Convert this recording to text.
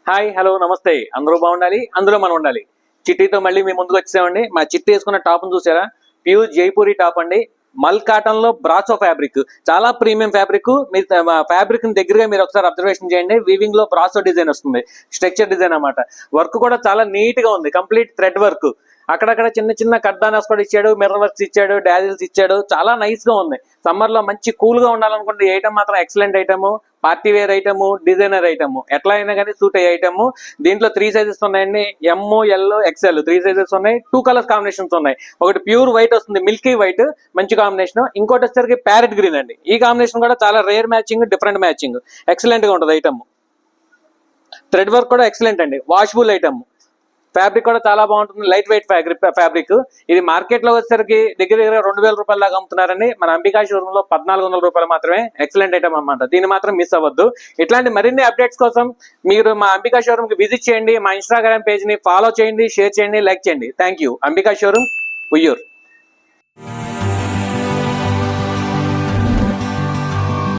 Hi hello నమస్తే. అందరూ బాగుండాలి, అందులో మనం ఉండాలి. చిట్టీతో మళ్ళీ మీ ముందుకు వచ్చామండి. మా చిట్టి వేసుకున్న టాప్ చూసారా? ప్యూర్ జైపూరి టాప్ అండి. మల్ కాటన్ లో బ్రాసో ఫ్యాబ్రిక్, చాలా ప్రీమియం ఫ్యాబ్రిక్. మీరు ఫ్యాబ్రిక్ దగ్గరగా మీరు ఒకసారి అబ్జర్వేషన్ చేయండి. వీవింగ్ లో బ్రాసో డిజైన్ వస్తుంది, స్ట్రక్చర్ డిజైన్ అన్నమాట. వర్క్ కూడా చాలా నీట్ గా ఉంది, కంప్లీట్ థ్రెడ్ వర్క్. అక్కడక్కడ చిన్న చిన్న కడ్డానాస్ కూడా ఇచ్చాడు, మిర్రర్ వర్క్స్ ఇచ్చాడు, డాజిల్స్ ఇచ్చాడు. చాలా నైస్ గా ఉంది. సమ్మర్ లో మంచి కూల్ గా ఉండాలనుకుంటే ఈ ఐటమ్ మాత్రం excellent item. Party wear item, designer item, ఎట్లా అయినా కానీ సూట్ అయ్యే ఐటమ్. దీంట్లో 3 సైజెస్ ఉన్నాయండి. ఎమ్, ఎల్, ఎక్స్ఎల్ 3 సైజెస్ ఉన్నాయి. 2 కలర్స్ కాంబినేషన్స్ ఉన్నాయి. ఒకటి ప్యూర్ వైట్ వస్తుంది, మిల్కీ వైట్, మంచి కాంబినేషన్. ఇంకోటి వచ్చేసరికి ప్యారెట్ గ్రీన్ అండి. ఈ కాంబినేషన్ కూడా చాలా rare matching, different matching, excellent గా ఉంటుంది ఐటమ్. థ్రెడ్ వర్క్ కూడా ఎక్సలెంట్ అండి. Washable item. ఫ్యాబ్రిక్ కూడా చాలా బాగుంటుంది, లైట్ వెయిట్ ఫ్యాబ్రిక్. ఇది మార్కెట్ లో వచ్చేసరికి దగ్గర 2000 రూపాయల దాకా అమ్ముతున్నారండి. మన అంబికా షోరూమ్ లో 1400 రూపాయలు మాత్రమే. ఎక్సలెంట్ ఐటమ్ అన్నమాట. దీన్ని మాత్రం మిస్ అవ్వద్దు. ఇట్లాంటి మరిన్ని అప్డేట్స్ కోసం మీరు మా అంబికా షోరూమ్ కి విజిట్ చేయండి. మా ఇన్స్టాగ్రామ్ పేజ్ ని ఫాలో చేయండి, షేర్ చేయండి, లైక్ చేయండి. Thank you. Ambika showroom, Uyyuru.